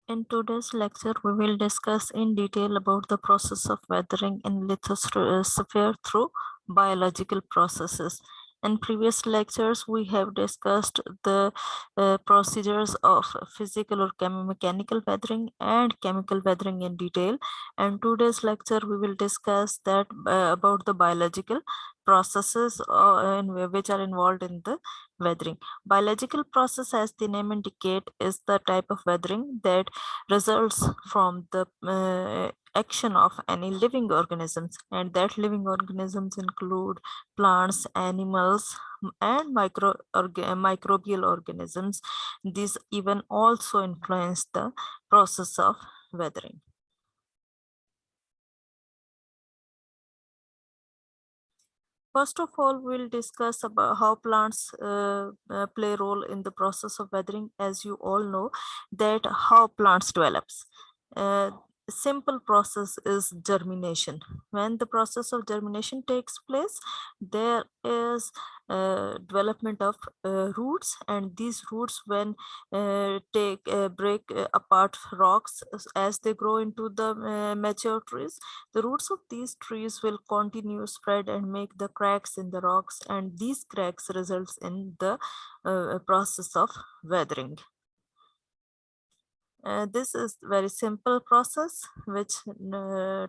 In today's lecture, we will discuss in detail about the process of weathering in lithosphere through biological processes. In previous lectures, we have discussed the procedures of physical or mechanical weathering and chemical weathering in detail. And today's lecture, we will discuss that about the biological processes which are involved in the weathering. Biological process, as the name indicate, is the type of weathering that results from the action of any living organisms, and that living organisms include plants, animals, and microbial organisms. These even also influence the process of weathering. First of all, we'll discuss about how plants play a role in the process of weathering. As you all know, that how plants develops. Uh, Simple process is germination. When the process of germination takes place, there is development of roots, and these roots, when take break apart rocks as they grow into the mature trees, the roots of these trees will continue spread and make the cracks in the rocks, and these cracks results in the process of weathering. This is very simple process which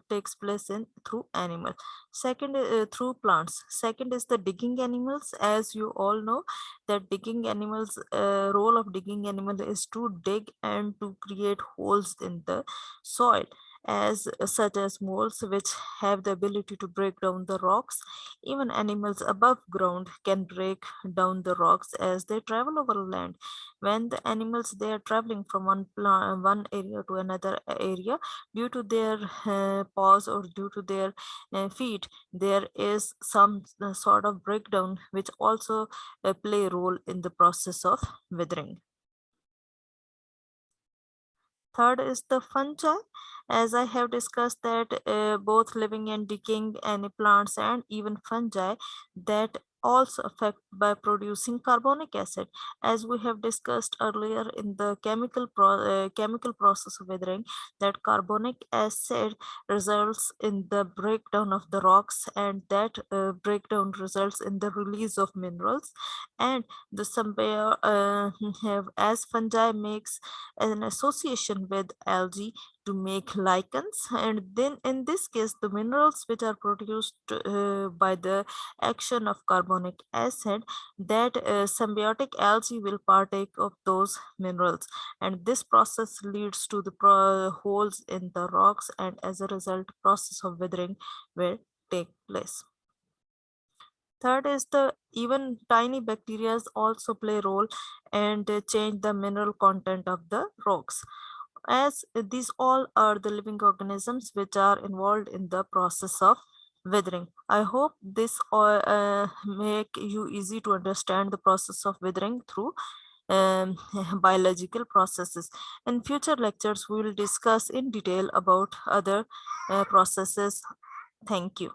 takes place in through animal. Second, through plants. Second is the digging animals. As you all know, that digging animals, role of digging animal is to dig and to create holes in the soil, as such as moles, which have the ability to break down the rocks. Even animals above ground can break down the rocks as they travel over land. When the animals, they are traveling from one area to another area, due to their paws or due to their feet, there is some sort of breakdown which also play a role in the process of withering. Third is the fungi. As I have discussed that both living and decaying any plants and even fungi, that also affect by producing carbonic acid. As we have discussed earlier in the chemical process of weathering, that carbonic acid results in the breakdown of the rocks, and that breakdown results in the release of minerals. And the have, as fungi makes an association with algae to make lichens, and then in this case the minerals which are produced by the action of carbonic acid, that symbiotic algae will partake of those minerals, and this process leads to the holes in the rocks, and as a result process of weathering will take place. Third is the even tiny bacteria also play a role and change the mineral content of the rocks, as these all are the living organisms which are involved in the process of withering. I hope this make you easy to understand the process of withering through biological processes. In future lectures, we will discuss in detail about other processes. Thank you.